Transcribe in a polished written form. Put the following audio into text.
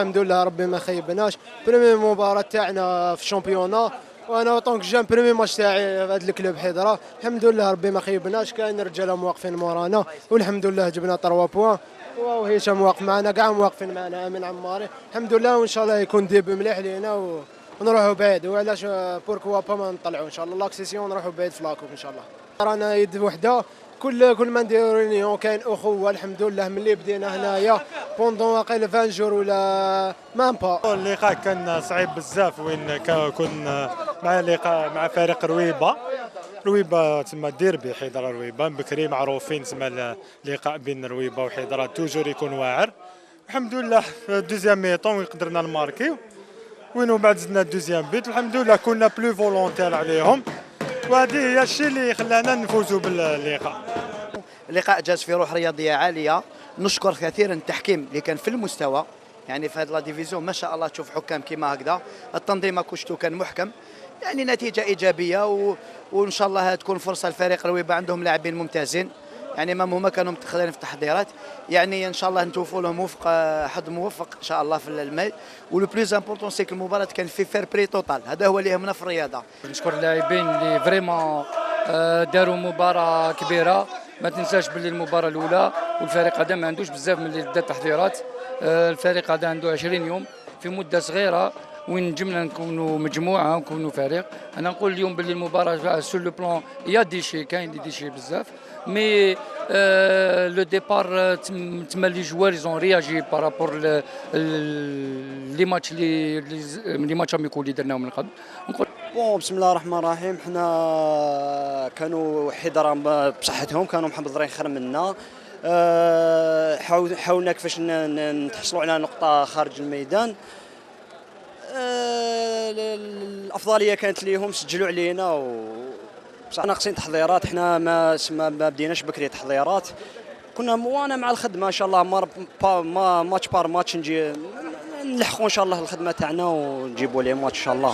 الحمد لله ربي ما خيبناش. بريمي مباراة تاعنا في الشامبيونا، وانا طونك جام بريمي ماتش تاعي في هذا الكلوب حضره. الحمد لله ربي ما خيبناش، كاين رجاله مواقفين مورانا والحمد لله جبنا 3 بوان، وهشام واقف معنا، كاع واقفين معنا، امين عماري. الحمد لله وان شاء الله يكون ديب مليح لينا ونروحوا بعيد. وعلاش بوركوا با ما نطلعوا ان شاء الله لاكسيسيون نروحوا بعيد في لاكوب ان شاء الله. رانا يد وحده، كل ما نديروا رينيون كاين اخوه الحمد لله. ملي بدينا هنايا بوندون واقيلا 20 جور ولا مام با. اللقاء كان صعيب بزاف، وين كنا مع لقاء مع فريق رويبه تما ديربي حضره رويبه بكري معروفين، تما اللقاء بين رويبه وحضره توجور يكون واعر. الحمد لله في الدوزيام ميطون قدرنا نماركيو، وين بعد زدنا الدوزيام بيت. الحمد لله كنا بلو فولونتير عليهم، وهذه هي الشيء اللي خلانا نفوزوا باللقاء. اللقاء جاز في روح رياضيه عاليه. نشكر كثيرا التحكيم اللي كان في المستوى، يعني في هذه لا ديفيزيون ما شاء الله تشوف حكام كيما هكذا. التنظيم كشتو كان محكم، يعني نتيجه ايجابيه وان شاء الله تكون فرصه لفريق رويبه، عندهم لاعبين ممتازين، يعني ما هما كانوا متخلين في التحضيرات. يعني ان شاء الله نتوفوا لهم حظ موفق ان شاء الله في الماء. ولو بلوز امبورطون سي المباراه كان في فير بري توتال، هذا هو اللي يهمنا في الرياضه. نشكر اللاعبين اللي فريمون داروا مباراه كبيره. ما تنساش باللي المباراه الاولى والفريق هذا ما عندوش بزاف من اللي بدا التحضيرات. الفريق هذا عنده 20 يوم في مده صغيره وين نجمنا نكونوا مجموعه ونكونوا فريق. انا نقول اليوم باللي المباراه سور لو بلان يا ديشي، كاين ديشي بزاف، مي لو ديبار تما لي جوار يزون رياجي بارابور لي ماتش لي ماتش اميكو اللي درناهم من قبل. نقول بسم الله الرحمن الرحيم. حنا كانوا حضرة بصحتهم، كانوا محضرين خير منا. حاولنا كيفاش نتحصلوا على نقطة خارج الميدان. الأفضلية كانت ليهم، سجلوا علينا بصح ناقصين تحضيرات. حنا ما بديناش بكري تحضيرات، كنا وانا مع الخدمة ان شاء الله ماتش بار ماتش نجي نلحقوا ان شاء الله الخدمة تاعنا ونجيبوا لي ماتش ان شاء الله.